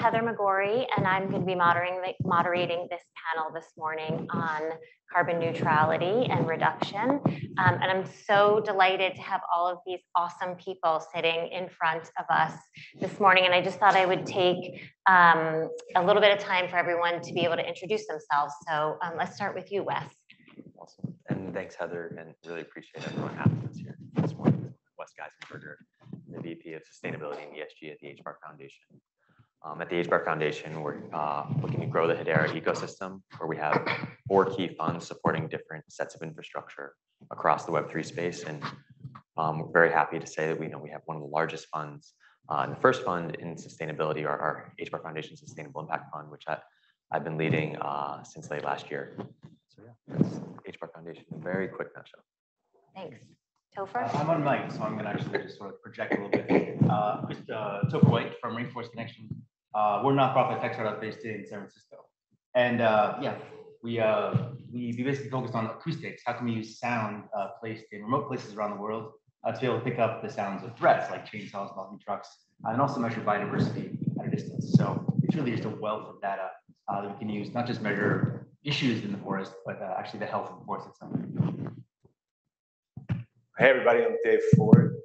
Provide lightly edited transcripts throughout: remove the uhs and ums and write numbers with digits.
Heather McGeory, and I'm going to be moderating this panel this morning on carbon neutrality and reduction. And I'm so delighted to have all of these awesome people sitting in front of us this morning. And I just thought I would take a little bit of time for everyone to be able to introduce themselves. So let's start with you, Wes. Awesome. And thanks, Heather, and really appreciate everyone having us here this morning. Wes Geisenberger, the VP of Sustainability and ESG at the HBAR Foundation. At the HBAR Foundation, we're looking to grow the Hedera ecosystem, where we have 4 key funds supporting different sets of infrastructure across the Web3 space. And we're very happy to say that we have one of the largest funds. And the first fund in sustainability, our HBAR Foundation Sustainable Impact Fund, which I've been leading since late last year. So yeah, that's HBAR Foundation in a very quick nutshell. Thanks. Topher? I'm on mic, so I'm going to actually just sort of project a little bit. Topher White from Rainforest Connection. We're a nonprofit tech startup based in San Francisco. And yeah, we basically focused on acoustics. How can we use sound placed in remote places around the world to be able to pick up the sounds of threats like chainsaws, logging trucks, and also measure biodiversity at a distance. So it's really just a wealth of data that we can use, not just measure issues in the forest, but actually the health of the forest itself. Hey everybody, I'm Dave Ford.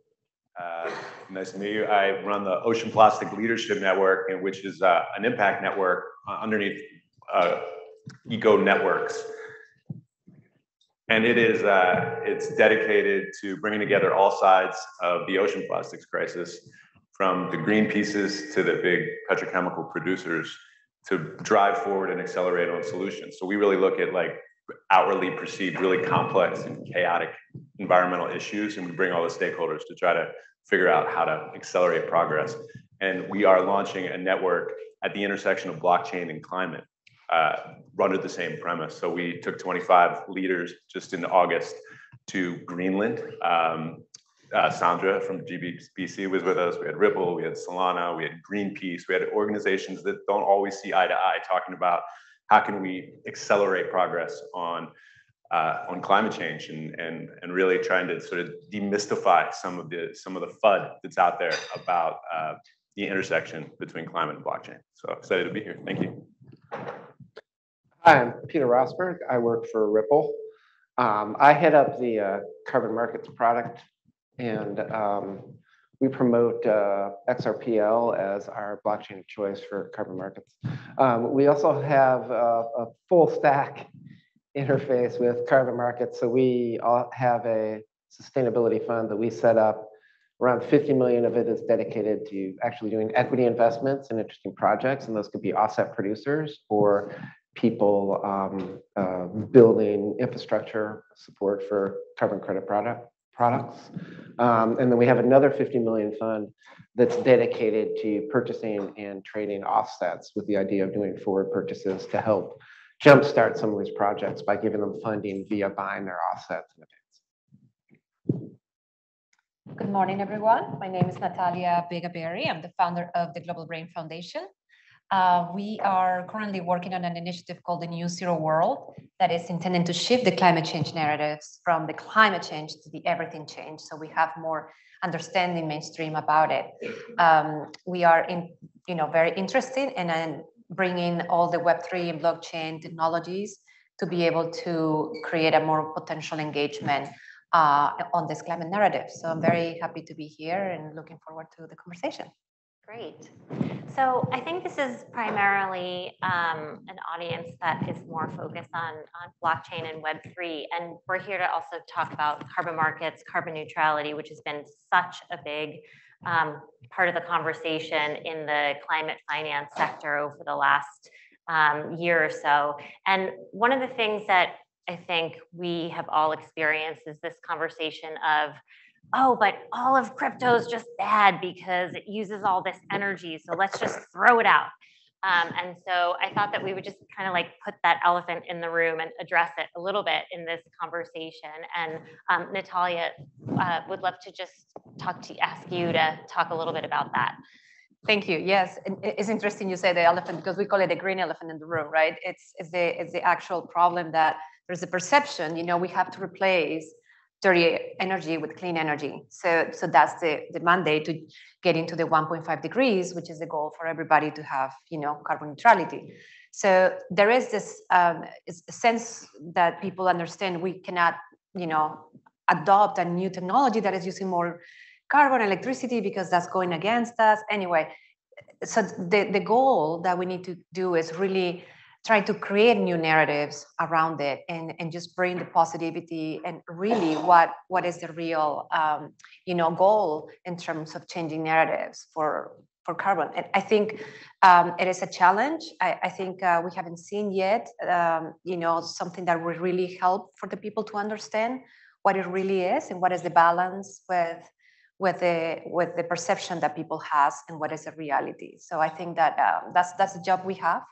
Nice to meet you. I run the Ocean Plastic Leadership Network, which is an impact network underneath Eco Networks. And it's dedicated to bringing together all sides of the ocean plastics crisis, from the Greenpeaces to the big petrochemical producers, to drive forward and accelerate on solutions. So we really look at like outwardly perceived really complex and chaotic environmental issues, and we bring all the stakeholders to try to figure out how to accelerate progress. And we are launching a network at the intersection of blockchain and climate, under the same premise. So we took 25 leaders just in August to Greenland. Sandra from GBBC was with us. We had Ripple, we had Solana, we had Greenpeace, we had organizations that don't always see eye to eye talking about how can we accelerate progress on climate change and really trying to sort of demystify some of the FUD that's out there about the intersection between climate and blockchain. So excited to be here. Thank you. Hi, I'm Peter Rosberg. I work for Ripple. I head up the carbon markets product, and we promote XRPL as our blockchain of choice for carbon markets. We also have a full stack interface with carbon markets. So we all have a sustainability fund that we set up. Around 50 million of it is dedicated to actually doing equity investments in interesting projects. And those could be offset producers or people building infrastructure support for carbon credit products. And then we have another 50 million fund that's dedicated to purchasing and trading offsets, with the idea of doing forward purchases to help jumpstart some of these projects by giving them funding via buying their offsets in advance. Good morning, everyone. My name is Natalia Vega. I'm the founder of the Global Brain Foundation. We are currently working on an initiative called the New Zero World that is intended to shift the climate change narratives from the climate change to the everything change, so we have more understanding mainstream about it. We are very interested in bringing all the Web3 and blockchain technologies to be able to create a more potential engagement on this climate narrative. So I'm very happy to be here and looking forward to the conversation. Great. So I think this is primarily an audience that is more focused on blockchain and Web3. And we're here to also talk about carbon markets, carbon neutrality, which has been such a big part of the conversation in the climate finance sector over the last year or so. And one of the things that I think we have all experienced is this conversation of, oh, but all of crypto is just bad because it uses all this energy, so let's just throw it out. And so I thought that we would just kind of like put that elephant in the room and address it a little bit in this conversation. And Natalia, would love to just ask you to talk a little bit about that. Thank you. Yes, it's interesting you say the elephant, because we call it a green elephant in the room, right? It's the actual problem that there's a perception, we have to replace dirty energy with clean energy. So that's the mandate to get into the 1.5 degrees, which is the goal for everybody to have, carbon neutrality. So there is this sense that people understand we cannot, adopt a new technology that is using more carbon electricity because that's going against us. Anyway, so the goal that we need to do is really try to create new narratives around it and just bring the positivity and really what is the real goal in terms of changing narratives for carbon. And I think it is a challenge. I think we haven't seen yet something that will really help for the people to understand what it really is and what is the balance with the perception that people has and what is the reality. So I think that that's the job we have.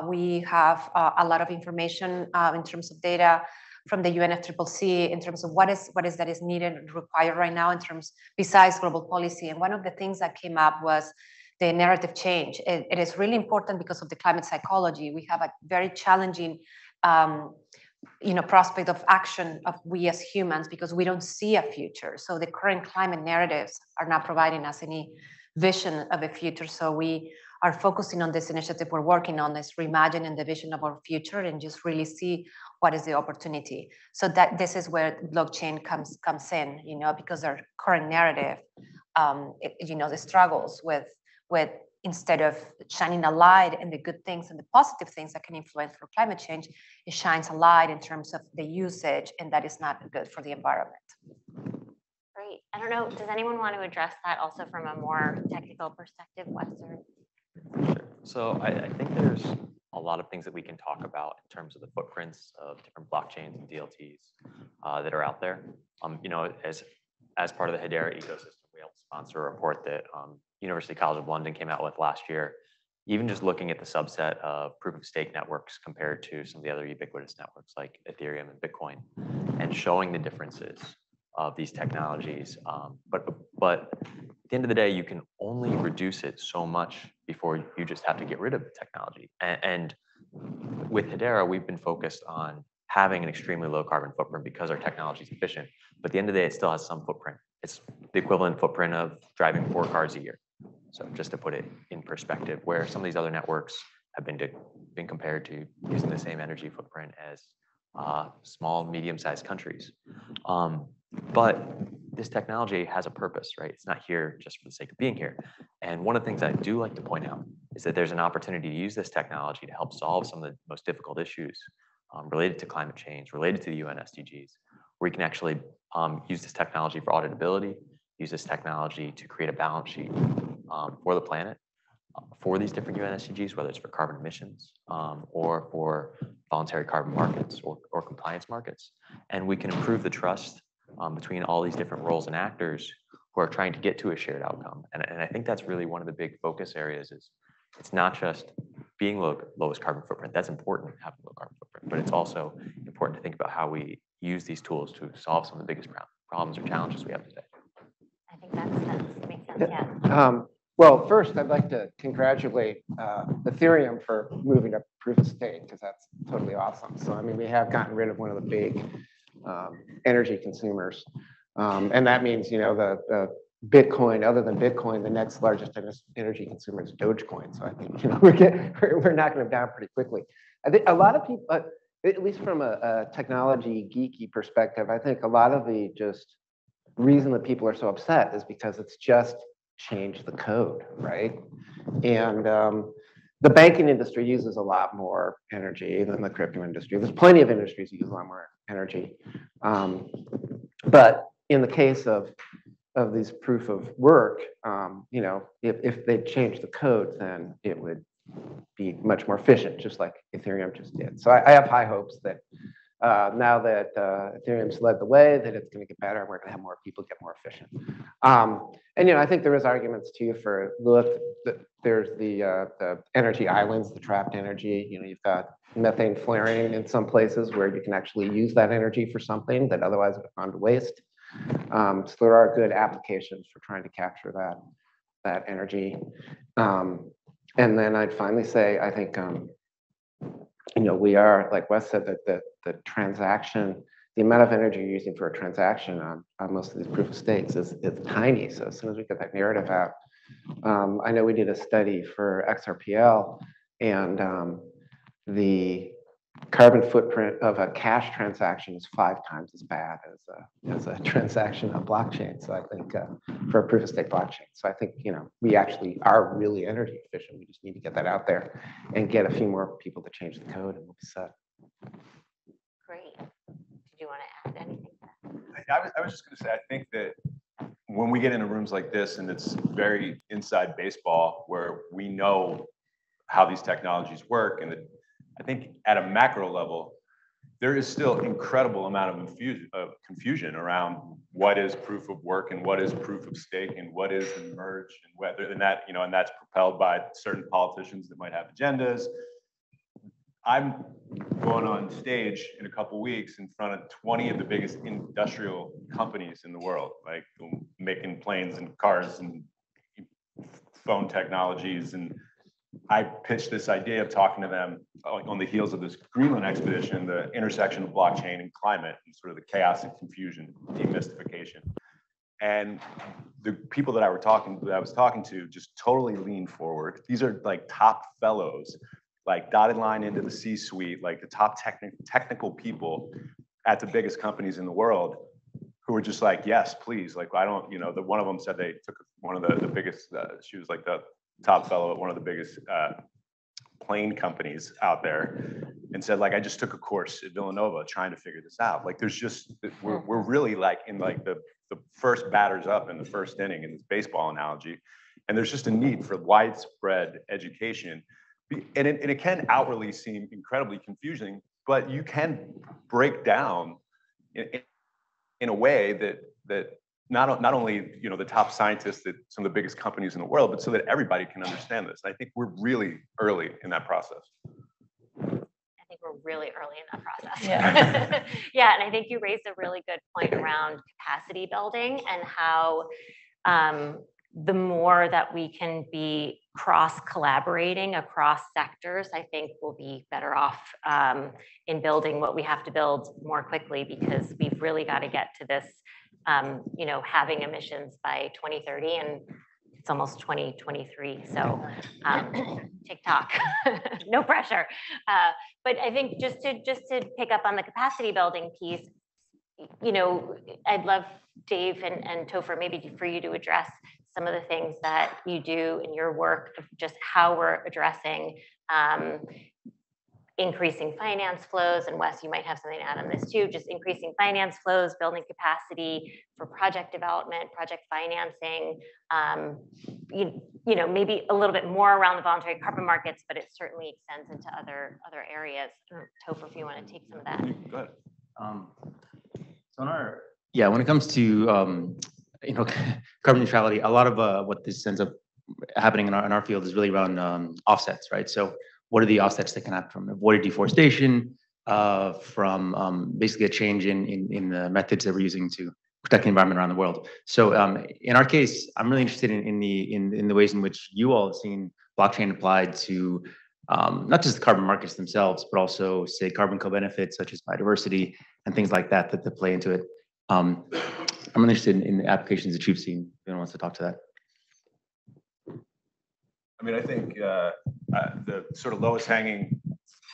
We have a lot of information in terms of data from the UNFCCC in terms of what is that is needed and required right now in terms besides global policy. And one of the things that came up was the narrative change. It is really important because of the climate psychology. We have a very challenging prospect of action of we as humans because we don't see a future. So the current climate narratives are not providing us any vision of a future. So we are focusing on this initiative we're working on, this reimagining the vision of our future and just really see what is the opportunity. So that this is where blockchain comes in, because our current narrative, the struggles with instead of shining a light in the good things and the positive things that can influence for climate change, it shines a light in terms of the usage, and that is not good for the environment. Great. I don't know, does anyone want to address that also from a more technical perspective, Western? Sure. So I think there's a lot of things that we can talk about in terms of the footprints of different blockchains and DLTs that are out there. As part of the HBAR ecosystem, we helped sponsor a report that University College of London came out with last year, even just looking at the subset of proof of stake networks compared to some of the other ubiquitous networks like Ethereum and Bitcoin, and showing the differences of these technologies. But at the end of the day, you can only reduce it so much before you just have to get rid of the technology. And with Hedera, we've been focused on having an extremely low carbon footprint because our technology is efficient. But at the end of the day, it still has some footprint. It's the equivalent footprint of driving 4 cars a year. So just to put it in perspective, where some of these other networks have been compared to using the same energy footprint as small, medium-sized countries. But this technology has a purpose, right? It's not here just for the sake of being here. And one of the things I do like to point out is that there's an opportunity to use this technology to help solve some of the most difficult issues related to climate change, related to the UN SDGs, where you can actually use this technology for auditability, use this technology to create a balance sheet for the planet, for these different UN SDGs, whether it's for carbon emissions or for voluntary carbon markets or compliance markets. And we can improve the trust between all these different roles and actors who are trying to get to a shared outcome. And I think that's really one of the big focus areas is it's not just being lowest carbon footprint. That's important, having low carbon footprint, but it's also important to think about how we use these tools to solve some of the biggest problems or challenges we have today. I think that makes sense, yeah. Well, first, I'd like to congratulate Ethereum for moving to proof of stake, because that's totally awesome. So, I mean, we have gotten rid of one of the big energy consumers. And that means, the Bitcoin, other than Bitcoin, the next largest energy consumer is Dogecoin. So I think, we're knocking them down pretty quickly. I think a lot of people, at least from a technology geeky perspective, I think a lot of the just reason that people are so upset is because it's just changed the code, right? And the banking industry uses a lot more energy than the crypto industry. There's plenty of industries that use a lot more energy. But in the case of these proof of work, if they change the code, then it would be much more efficient, just like Ethereum just did. So I have high hopes that now that Ethereum's led the way, that it's going to get better, and we're going to have more people get more efficient. And I think there is arguments too for there's the energy islands, the trapped energy. You've got methane flaring in some places where you can actually use that energy for something that otherwise would have gone to waste. So there are good applications for trying to capture that energy. And then I'd finally say, I think we are, like Wes said, that the transaction the amount of energy you're using for a transaction on most of these proof of stakes is tiny. So as soon as we get that narrative out, I know we did a study for XRPL, and the carbon footprint of a cash transaction is 5 times as bad as a transaction on blockchain. So I think for a proof of stake blockchain. So I think, we actually are really energy efficient. We just need to get that out there and get a few more people to change the code, and we'll be set. Great. Did you want to add anything to that? I was just going to say, I think that when we get into rooms like this and it's very inside baseball where we know how these technologies work, and I think at a macro level, there is still incredible amount of confusion around what is proof of work and what is proof of stake and what is the merge, and whether, and that, and that's propelled by certain politicians that might have agendas. I'm going on stage in a couple weeks in front of 20 of the biggest industrial companies in the world, like making planes and cars and phone technologies. And I pitched this idea of talking to them on the heels of this Greenland expedition, the intersection of blockchain and climate, and sort of the chaos and confusion, demystification. And the people that I was talking to just totally leaned forward. These are like top fellows, like dotted line into the C-suite, like the top technical people at the biggest companies in the world, who were just like, yes, please. Like, I don't, one of them said they took one of the biggest, she was like the top fellow at one of the biggest plane companies out there, and said, like, I just took a course at Villanova trying to figure this out. Like, there's just, we're really like in like the first batters up in the first inning in this baseball analogy. And there's just a need for widespread education. And it can outwardly seem incredibly confusing, but you can break down in a way that not only the top scientists at some of the biggest companies in the world, but so that everybody can understand this. And I think we're really early in that process. I think we're really early in that process. Yeah. Yeah, and I think you raised a really good point around capacity building and how the more that we can be cross-collaborating across sectors, I think we'll be better off in building what we have to build more quickly, because we've really got to get to this, having emissions by 2030, and it's almost 2023. So TikTok, no pressure. But I think just to pick up on the capacity building piece, I'd love Dave and Topher, maybe for you to address some of the things that you do in your work of just how we're addressing increasing finance flows. And Wes, you might have something to add on this too, just increasing finance flows, building capacity for project development, project financing, maybe a little bit more around the voluntary carbon markets, but it certainly extends into other areas. Topher, if you want to take some of that. Go ahead. So when it comes to carbon neutrality, a lot of what this ends up happening in our field is really around offsets, right? So what are the offsets that can happen from avoided deforestation, from basically a change in the methods that we're using to protect the environment around the world? So in our case, I'm really interested in the ways in which you all have seen blockchain applied to not just the carbon markets themselves, but also, say, carbon co-benefits such as biodiversity and things like that play into it. I'm really interested in the applications that you've seen. If anyone wants to talk to that. I mean, I think the sort of lowest hanging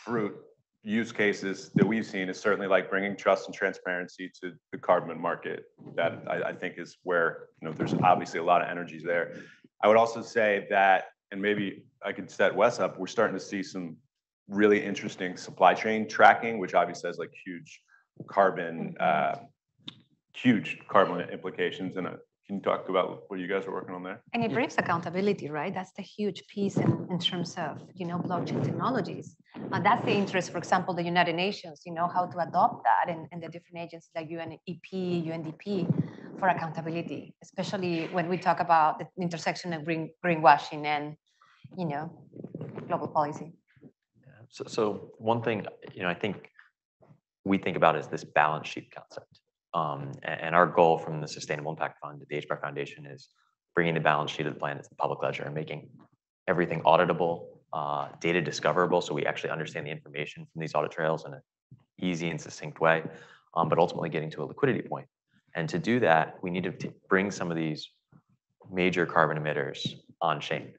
fruit use cases that we've seen is certainly like bringing trust and transparency to the carbon market. That I think is where, there's obviously a lot of energies there. I would also say that, and maybe I could set Wes up, we're starting to see some really interesting supply chain tracking, which obviously has like huge carbon implications. And can you talk about what you guys are working on there? And it brings accountability, right? That's the huge piece in terms of, blockchain technologies. That's the interest, for example, the United Nations, how to adopt that and the different agencies like UNEP, UNDP for accountability, especially when we talk about the intersection of greenwashing and, global policy. So one thing, I think we think about is this balance sheet concept. And our goal from the Sustainable Impact Fund at the HBAR Foundation is bringing the balance sheet of the planet to the public ledger and making everything auditable, data discoverable, so we actually understand the information from these audit trails in an easy and succinct way. but ultimately getting to a liquidity point. And to do that, we need to bring some of these major carbon emitters on chain.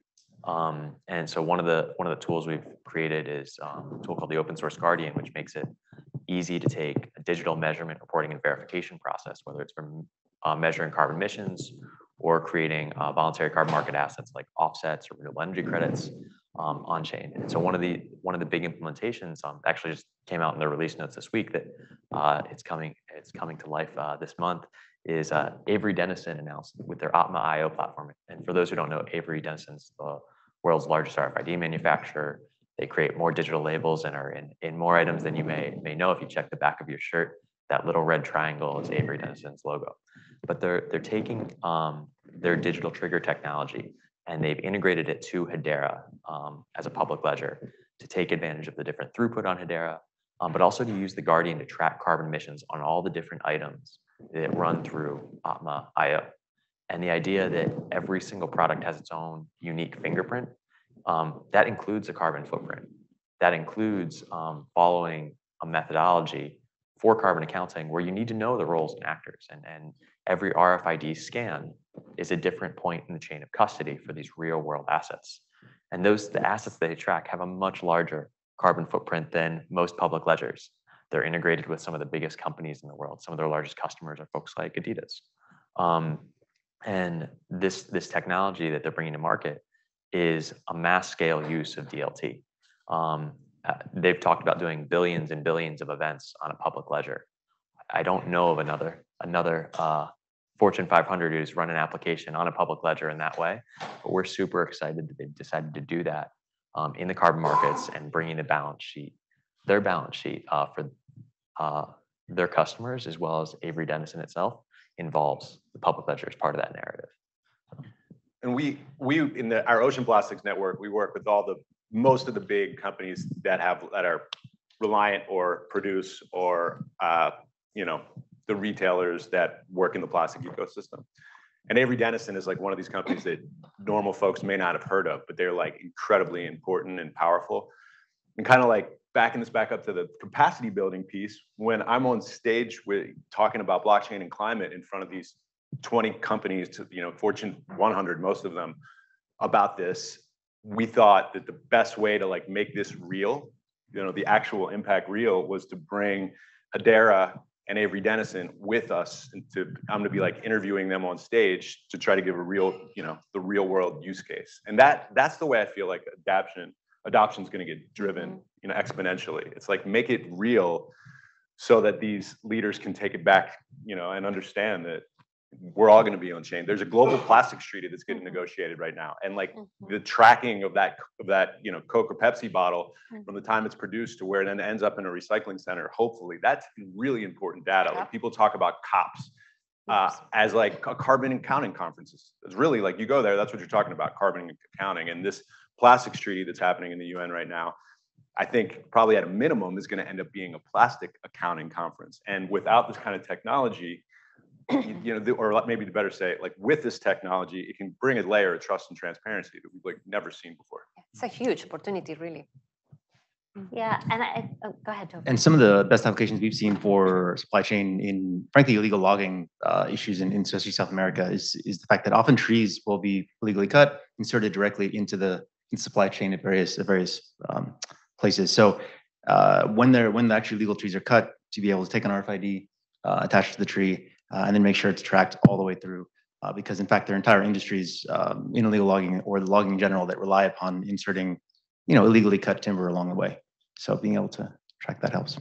And so one of the tools we've created is a tool called the Open Source Guardian, which makes it easy to take a digital measurement, reporting, and verification process, whether it's from measuring carbon emissions or creating voluntary carbon market assets like offsets or renewable energy credits on chain. And so one of the big implementations actually just came out in the release notes this week that it's coming to life this month is Avery Dennison announced with their Atma.io platform. And for those who don't know, Avery Dennison's the world's largest RFID manufacturer. They create more digital labels and are in more items than you may know. If you check the back of your shirt, that little red triangle is Avery Dennison's logo. But they're taking their digital trigger technology and they've integrated it to Hedera as a public ledger to take advantage of the different throughput on Hedera, but also to use the Guardian to track carbon emissions on all the different items that run through Atma.io. And the idea that every single product has its own unique fingerprint, that includes a carbon footprint. That includes following a methodology for carbon accounting where you need to know the roles and actors. And every RFID scan is a different point in the chain of custody for these real world assets. And the assets they track have a much larger carbon footprint than most public ledgers. They're integrated with some of the biggest companies in the world. Some of their largest customers are folks like Adidas. And this technology that they're bringing to market is a mass scale use of DLT. They've talked about doing billions and billions of events on a public ledger. I don't know of another Fortune 500 who's run an application on a public ledger in that way, but we're super excited that they've decided to do that in the carbon markets and bringing their balance sheet for their customers, as well as Avery Dennison itself, involves the public ledger as part of that narrative. And we in our ocean plastics network, we work with most of the big companies that are reliant or produce or the retailers that work in the plastic ecosystem. And Avery Dennison is like one of these companies that normal folks may not have heard of, but they're like incredibly important and powerful. And kind of like backing this back up to the capacity building piece, when I'm on stage talking about blockchain and climate in front of these 20 companies, Fortune 100, most of them, about this, we thought that the best way to like make this real, the actual impact real, was to bring Hedera and Avery Dennison with us, and I'm gonna be like interviewing them on stage to try to give a real, the real world use case. And that's the way I feel like adoption is gonna get driven, exponentially. It's like make it real so that these leaders can take it back, and understand that we're all going to be on chain. There's a global plastics treaty that's getting negotiated right now, and like the tracking of that Coke or Pepsi bottle from the time it's produced to where it then ends up in a recycling center. Hopefully, that's really important data. Like people talk about COPs as like a carbon accounting conferences. It's really like you go there, that's what you're talking about, carbon accounting. And this plastics treaty that's happening in the UN right now, I think probably at a minimum is going to end up being a plastic accounting conference. And without this kind of technology, or maybe to better say, like with this technology, it can bring a layer of trust and transparency that we've like never seen before. It's a huge opportunity, really. Yeah, and go ahead, Topher. And some of the best applications we've seen for supply chain in, frankly, illegal logging issues in especially South America is the fact that often trees will be illegally cut, inserted directly into the supply chain at various places. So when the actually legal trees are cut, to be able to take an RFID attached to the tree, and then make sure it's tracked all the way through, because in fact there are entire industries in illegal logging or the logging in general that rely upon inserting, illegally cut timber along the way. So being able to track that helps.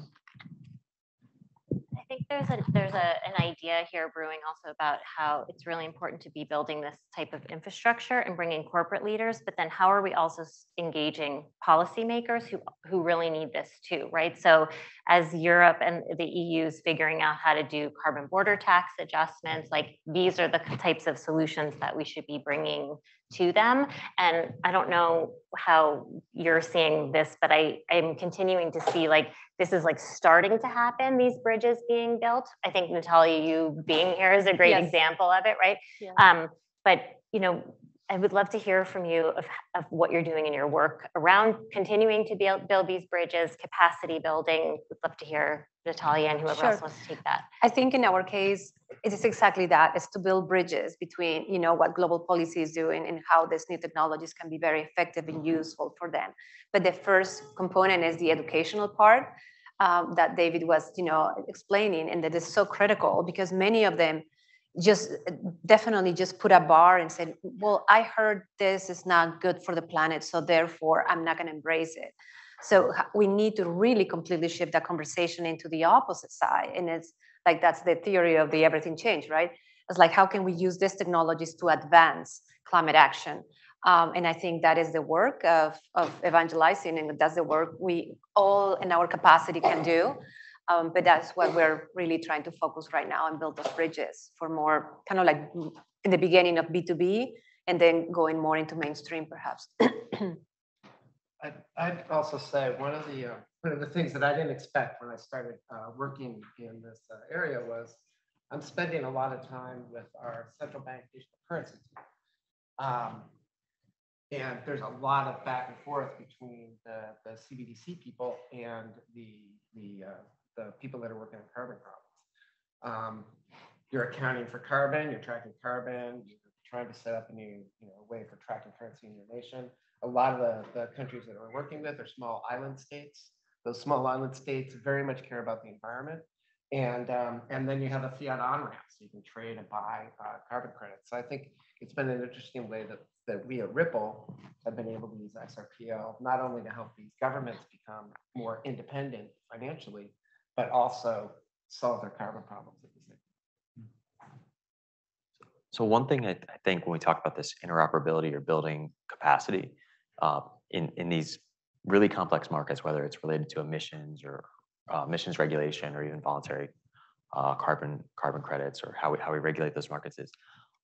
I think there's an idea here brewing also about how it's really important to be building this type of infrastructure and bringing corporate leaders, but then how are we also engaging policymakers who really need this too, right? So as Europe and the EU is figuring out how to do carbon border tax adjustments, like these are the types of solutions that we should be bringing to them. And I don't know how you're seeing this, but I'm continuing to see like this is like starting to happen, these bridges being built. I think Natalia, you being here is a great example of it, right? Yeah. But I would love to hear from you of what you're doing in your work around continuing to build these bridges, capacity building. Would love to hear Natalia and whoever Sure. else wants to take that. I think in our case, it is exactly that, is to build bridges between, what global policy is doing and how these new technologies can be very effective and useful for them. But the first component is the educational part that David was, explaining, and that is so critical because many of them just definitely just put a bar and said, well, I heard this is not good for the planet, so therefore I'm not going to embrace it. So we need to really completely shift that conversation into the opposite side. And it's like, that's the theory of the everything change, right? It's like, how can we use these technologies to advance climate action? And I think that is the work of evangelizing, and that's the work we all in our capacity can do. But that's what we're really trying to focus right now and build those bridges for more kind of like in the beginning of B2B and then going more into mainstream perhaps. I'd also say one of the things that I didn't expect when I started working in this area was I'm spending a lot of time with our central bank digital currency team. And there's a lot of back and forth between the CBDC people and the people that are working on carbon problems. You're accounting for carbon, you're tracking carbon, you're trying to set up a new way for tracking currency in your nation. A lot of the countries that we're working with are small island states. Those small island states very much care about the environment. And then you have a fiat on-ramp, so you can trade and buy carbon credits. So I think it's been an interesting way that we at Ripple have been able to use XRPL, not only to help these governments become more independent financially, but also solve their carbon problems at the same time. So one thing I think when we talk about this interoperability or building capacity in these really complex markets, whether it's related to emissions or emissions regulation or even voluntary carbon credits or how we regulate those markets, is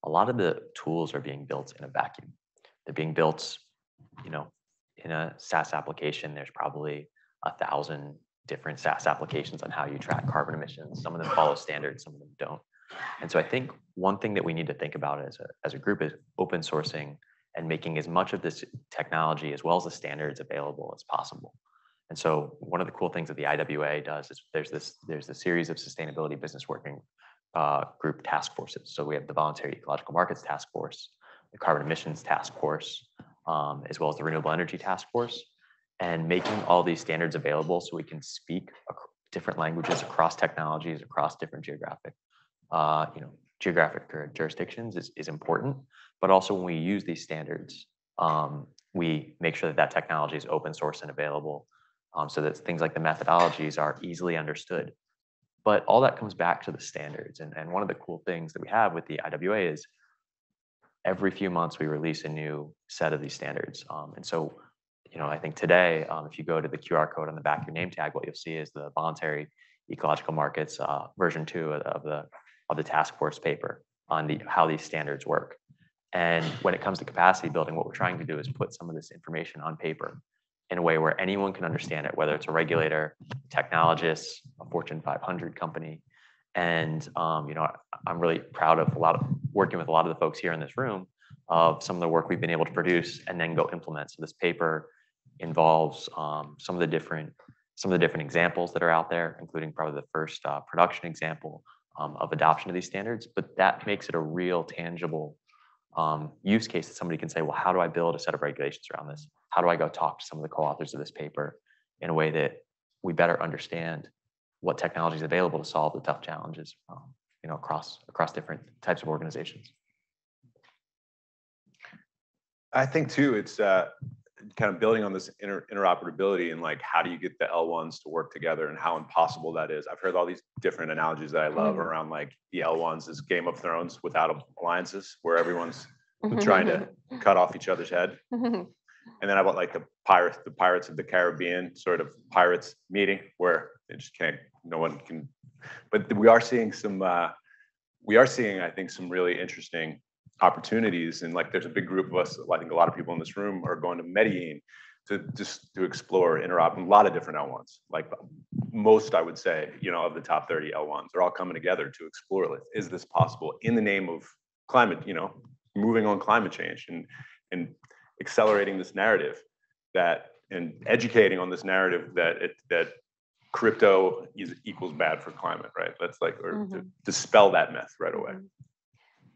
a lot of the tools are being built in a vacuum. They're being built, in a SaaS application. There's probably 1,000 different SaaS applications on how you track carbon emissions. Some of them follow standards, some of them don't. And so I think one thing that we need to think about as a group is open sourcing and making as much of this technology as well as the standards available as possible. And so one of the cool things that the IWA does is there's a series of sustainability business working group task forces. So we have the Voluntary Ecological Markets Task Force, the Carbon Emissions Task Force, as well as the Renewable Energy Task Force, and making all these standards available so we can speak different languages across technologies, across different geographic jurisdictions is important. But also when we use these standards, we make sure that technology is open source and available, so that things like the methodologies are easily understood. But all that comes back to the standards. And one of the cool things that we have with the IWA is every few months we release a new set of these standards. And so, I think today, if you go to the QR code on the back of your name tag, what you'll see is the Voluntary Ecological Markets version 2 of the task force paper on how these standards work. And when it comes to capacity building, what we're trying to do is put some of this information on paper in a way where anyone can understand it, whether it's a regulator, technologist, a Fortune 500 company. And I'm really proud of working with a lot of the folks here in this room of some of the work we've been able to produce and then go implement. So this paper involves some of the different examples that are out there, including probably the first production example of adoption of these standards. But that makes it a real tangible use case that somebody can say, well, how do I build a set of regulations around this? How do I go talk to some of the co-authors of this paper in a way that we better understand what technology is available to solve the tough challenges, across different types of organizations? I think too, it's kind of building on this interoperability and like, how do you get the L1s to work together and how impossible that is. I've heard all these different analogies that I love around like the L1s is Game of Thrones without alliances, where everyone's trying to cut off each other's head. And then how about like the Pirates of the Caribbean sort of pirates meeting where they just can't, no one can, but we are seeing, I think, some really interesting opportunities. And like, there's a big group of us, I think a lot of people in this room are going to Medellin to explore a lot of different L1s. Like most, I would say, of the top 30 L1s, they're all coming together to explore, is this possible in the name of climate, moving on climate change and accelerating this narrative and educating on this narrative that crypto equals bad for climate, right? Let's like, or to Mhm. dispel that myth right away.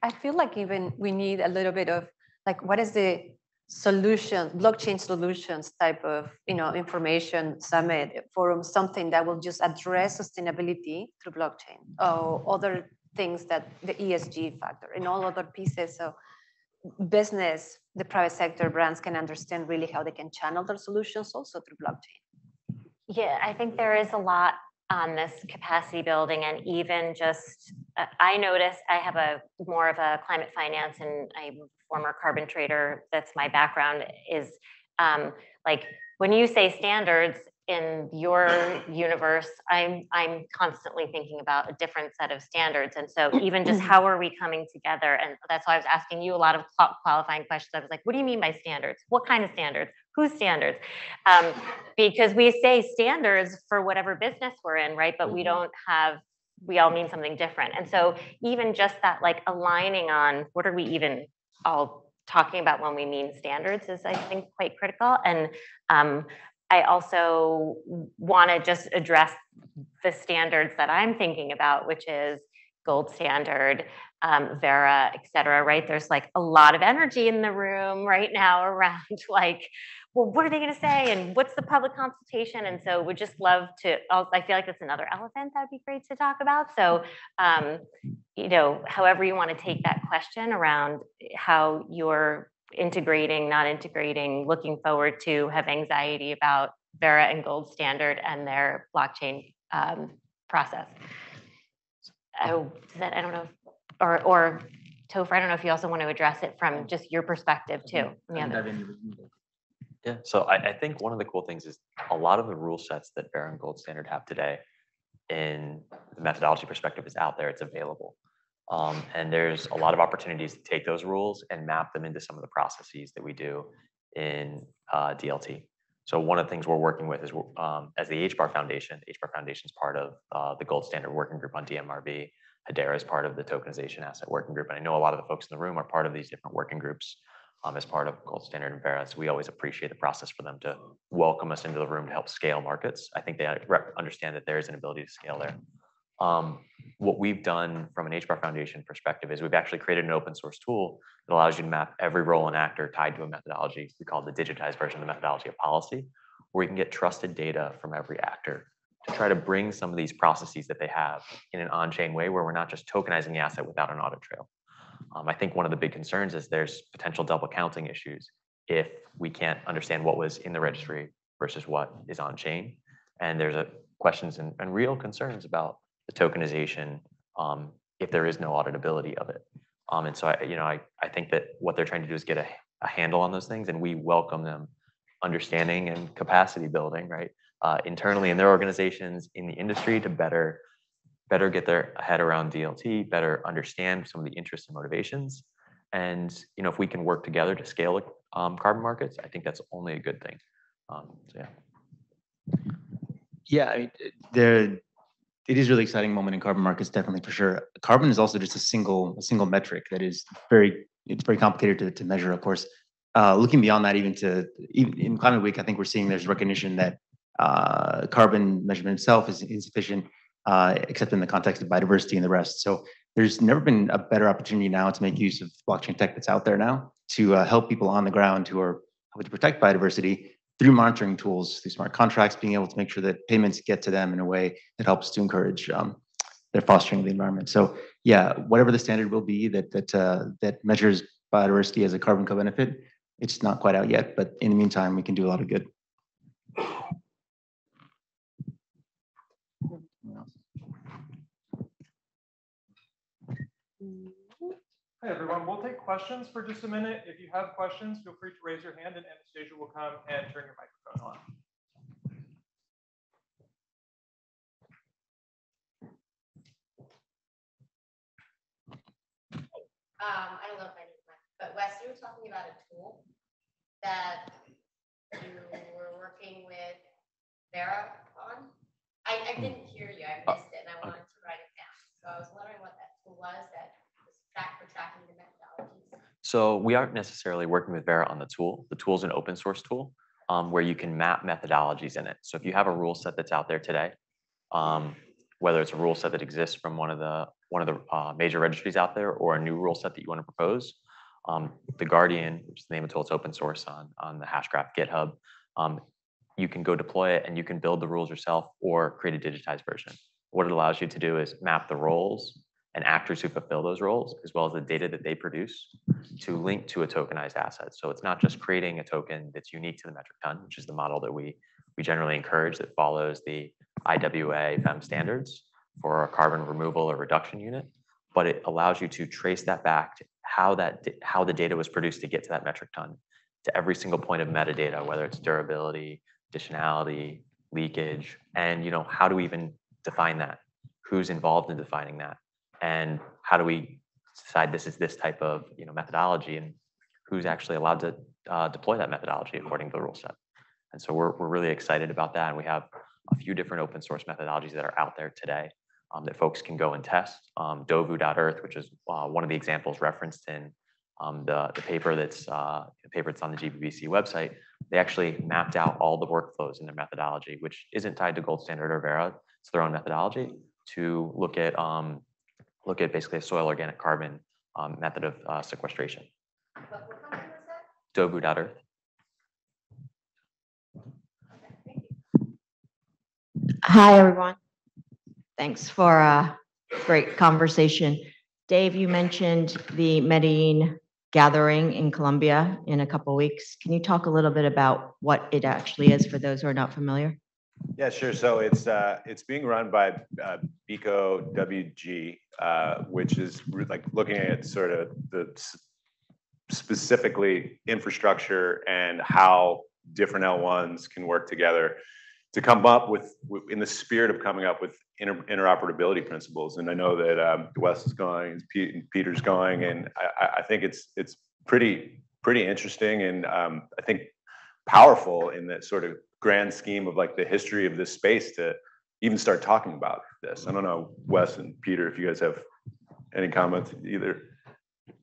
I feel like even we need a little bit of like, what is the solution, blockchain solutions type of, information summit forum, something that will just address sustainability through blockchain or other things that the ESG factor and all other pieces. So business, the private sector brands can understand really how they can channel their solutions also through blockchain. Yeah, I think there is a lot on this capacity building, and even just, I noticed I have more of a climate finance, and I'm a former carbon trader. That's my background. Is like when you say standards in your universe, I'm constantly thinking about a different set of standards, and so even just how are we coming together? And that's why I was asking you a lot of qualifying questions. I was like, what do you mean by standards? What kind of standards? Whose standards? Because we say standards for whatever business we're in, right? But we don't have, we all mean something different. And so even just that like aligning on what are we even all talking about when we mean standards is, I think, quite critical. And I also want to just address the standards that I'm thinking about, which is gold standard, Vera, et cetera, right? There's like a lot of energy in the room right now around like, well, what are they going to say? And what's the public consultation? And so we'd just love to, I feel like that's another elephant that'd be great to talk about. So, however you want to take that question around how you're integrating, not integrating, looking forward to, have anxiety about Vera and gold standard and their blockchain process. Oh, I don't know, or Topher, I don't know if you also want to address it from just your perspective too. Yeah, so I think one of the cool things is a lot of the rule sets that Vera and Gold Standard have today in the methodology perspective is out there, it's available. And there's a lot of opportunities to take those rules and map them into some of the processes that we do in DLT. So one of the things we're working with is as the HBAR Foundation is part of the Gold Standard Working Group on DMRV. Hedera is part of the Tokenization Asset Working Group. And I know a lot of the folks in the room are part of these different working groups as part of Gold Standard and Vera. So we always appreciate the process for them to welcome us into the room to help scale markets. I think they understand that there is an ability to scale there. What we've done from an HBAR Foundation perspective is we've actually created an open source tool that allows you to map every role and actor tied to a methodology. We call it the digitized version of the methodology of policy, where you can get trusted data from every actor to try to bring some of these processes that they have in an on-chain way where we're not just tokenizing the asset without an audit trail. I think one of the big concerns is there's potential double counting issues if we can't understand what was in the registry versus what is on chain. And there's questions and real concerns about the tokenization if there is no auditability of it. And so I think that what they're trying to do is get a handle on those things, and we welcome them understanding and capacity building, right? Internally in their organizations, in the industry, to better get their head around DLT, better understand some of the interests and motivations. And if we can work together to scale carbon markets, I think that's only a good thing. So yeah. Yeah, I mean, it is a really exciting moment in carbon markets, definitely for sure. Carbon is also just a single metric that is very complicated to measure, of course. Looking beyond that, even in Climate Week, I think we're seeing there's recognition that carbon measurement itself is insufficient, except in the context of biodiversity and the rest. So there's never been a better opportunity now to make use of blockchain tech that's out there now to help people on the ground who are helping to protect biodiversity through monitoring tools, through smart contracts, being able to make sure that payments get to them in a way that helps to encourage their fostering of the environment. So yeah, whatever the standard will be that measures biodiversity as a carbon co-benefit, it's not quite out yet, but in the meantime, we can do a lot of good. Hi, everyone. We'll take questions for just a minute. If you have questions, feel free to raise your hand and Anastasia will come and turn your microphone on. I don't know if I need my, but Wes, you were talking about a tool that you were working with Vera on. I didn't hear you. I missed it, and I wanted to write it down. So I was wondering what that tool was that was for tracking the methodologies. So we aren't necessarily working with Vera on the tool. The tool is an open source tool where you can map methodologies in it. So if you have a rule set that's out there today, whether it's a rule set that exists from one of the major registries out there or a new rule set that you want to propose. The Guardian, which is the name of the tool, it's open source on the Hashgraph GitHub. You can go deploy it and you can build the rules yourself or create a digitized version. What it allows you to do is map the roles and actors who fulfill those roles, as well as the data that they produce, to link to a tokenized asset. So it's not just creating a token that's unique to the metric ton, which is the model that we generally encourage that follows the IWA FEM standards for a carbon removal or reduction unit, but it allows you to trace that back to how the data was produced to get to that metric ton, to every single point of metadata, whether it's durability, additionality, leakage, and how do we even define that? Who's involved in defining that? And how do we decide this is this type of methodology, and who's actually allowed to deploy that methodology according to the rule set? And so we're really excited about that, and we have a few different open source methodologies that are out there today that folks can go and test. Dovu.earth, which is one of the examples referenced in the paper that's on the GBBC website. They actually mapped out all the workflows in their methodology, which isn't tied to gold standard or Vera. It's their own methodology to look at basically a soil organic carbon method of sequestration. Dovu.earth. Hi, everyone. Thanks for a great conversation. Dave, you mentioned the Medellin gathering in Colombia in a couple of weeks. Can you talk a little bit about what it actually is for those who are not familiar? Yeah, sure. So it's being run by APCO WG, which is like looking at sort of the specifically infrastructure and how different L1s can work together to come up with, in the spirit of coming up with interoperability principles. And I know that Wes is going, Peter's going, and I think it's pretty interesting, and I think powerful in that sort of grand scheme of like the history of this space to even start talking about this. I don't know, Wes and Peter, if you guys have any comments either.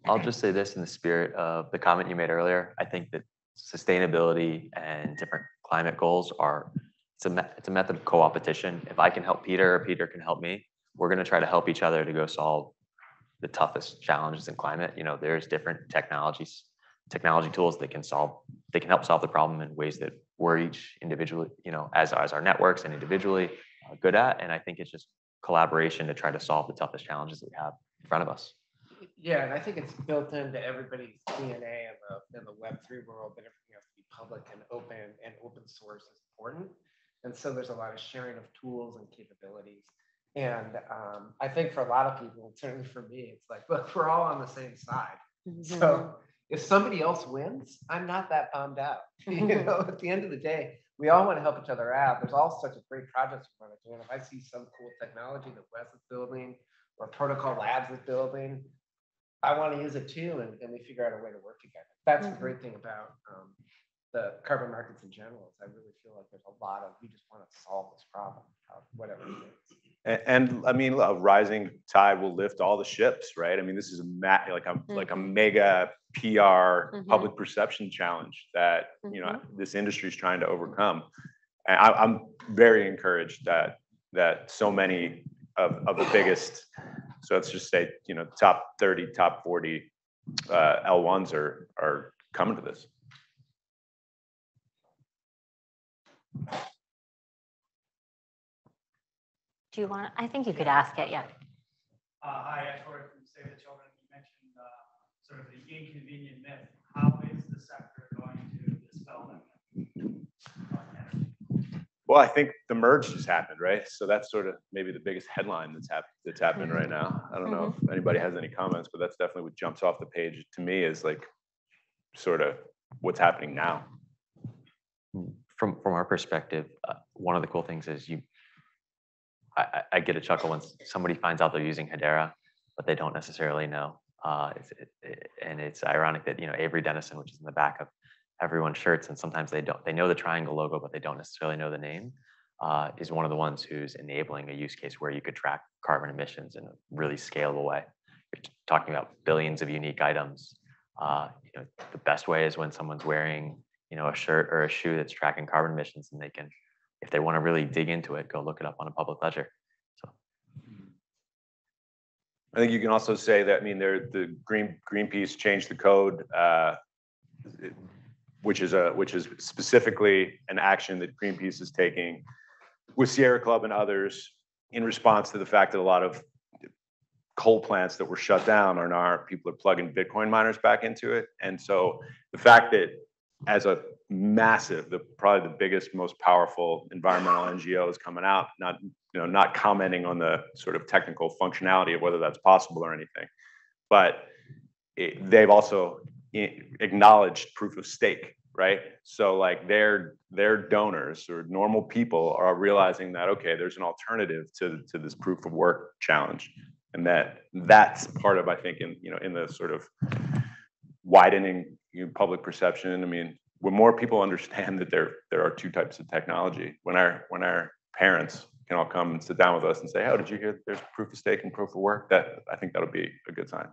I'll just say this in the spirit of the comment you made earlier. I think that sustainability and different climate goals it's a method of co-opetition. If I can help Peter, or Peter can help me, we're going to try to help each other to go solve the toughest challenges in climate. There's different technology tools that can help solve the problem in ways that we're each individually, as our networks and individually good at. And I think it's just collaboration to try to solve the toughest challenges that we have in front of us. Yeah, and I think it's built into everybody's DNA in the Web3 world that everything has to be public and open source is important. And so there's a lot of sharing of tools and capabilities. And I think for a lot of people, certainly for me, it's like, look, we're all on the same side. So if somebody else wins, I'm not that bummed out. At the end of the day, we all want to help each other out. There's all sorts of great projects we want to do. And if I see some cool technology that Wes is building or Protocol Labs is building, I want to use it too, and we figure out a way to work together. That's the great thing about the carbon markets in general. Is I really feel like there's a lot of, we just want to solve this problem, whatever it is. And I mean, a rising tide will lift all the ships, right? I mean, this is a mega PR public perception challenge that this industry is trying to overcome. And I'm very encouraged that so many of the biggest, so let's just say top 30, top 40 L1s are coming to this. Do you want? I think you could ask it. Yeah. Hi, Tori from Save the Children. You mentioned sort of the inconvenient myth. How is the sector going to dispel that myth? Well, I think the merge just happened, right? So that's sort of maybe the biggest headline that's happening right now. I don't know if anybody has any comments, but that's definitely what jumps off the page to me is like sort of what's happening now. From our perspective, one of the cool things is I get a chuckle when somebody finds out they're using Hedera, but they don't necessarily know. And it's ironic that Avery Dennison, which is in the back of everyone's shirts, and sometimes they know the triangle logo, but they don't necessarily know the name, is one of the ones who's enabling a use case where you could track carbon emissions in a really scalable way. You're talking about billions of unique items. The best way is when someone's wearing a shirt or a shoe that's tracking carbon emissions, and they can if they want to really dig into it, go look it up on a public ledger. So I think you can also say that, I mean, the Greenpeace changed the code, which is specifically an action that Greenpeace is taking with Sierra Club and others in response to the fact that a lot of coal plants that were shut down are now, people are plugging Bitcoin miners back into it. And so the fact that as a massive, probably the biggest, most powerful environmental NGO is coming out, not commenting on the sort of technical functionality of whether that's possible or anything, but they've also acknowledged proof of stake, right? So like their donors or normal people are realizing that, okay, there's an alternative to this proof of work challenge. And that's part of, I think, in the sort of widening public perception. I mean, when more people understand that there are two types of technology, when our parents can all come and sit down with us and say, "Oh, did you hear there's proof of stake and proof of work?" I think that'll be a good sign.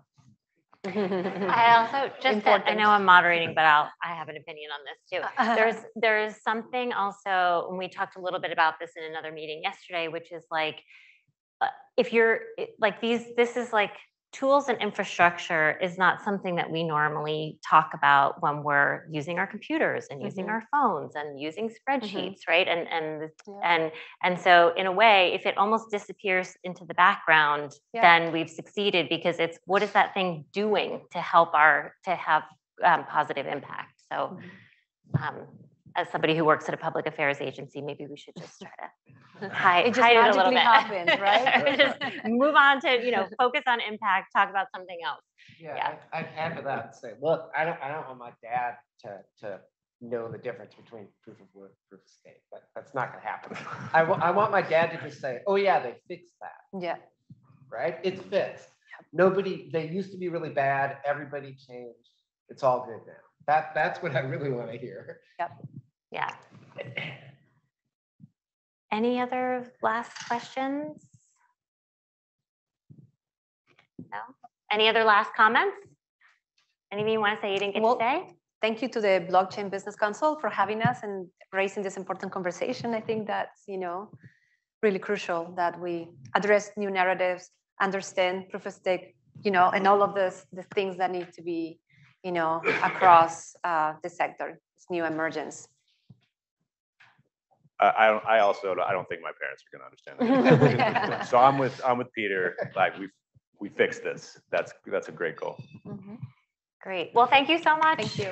I also I know I'm moderating, but I have an opinion on this too. There's something also, and we talked a little bit about this in another meeting yesterday, which is like, if you're like this is like tools and infrastructure is not something that we normally talk about when we're using our computers and using our phones and using spreadsheets, right? And so in a way, if it almost disappears into the background, then we've succeeded, because it's what is that thing doing to help to have positive impact. So as somebody who works at a public affairs agency, maybe we should just try to hide it a little bit. Happens, right? Just move on to, focus on impact, talk about something else. Yeah. I'd add to that and say, look, I don't want my dad to know the difference between proof of work, proof of stake. That's not going to happen. I want my dad to just say, oh yeah, they fixed that. Yeah. Right? It's fixed. They used to be really bad. Everybody changed. It's all good now. That's what I really want to hear. Yep. Yeah. Any other last questions? No? Any other last comments? Anything you want to say you didn't get to say? Thank you to the Blockchain Business Council for having us and raising this important conversation. I think that's, really crucial that we address new narratives, understand proof of stake, and all of the things that need to be, across the sector, this new emergence. I don't think my parents are going to understand that. So I'm with Peter. Like we fixed this. That's a great goal. Great. Well, thank you so much. Thank you.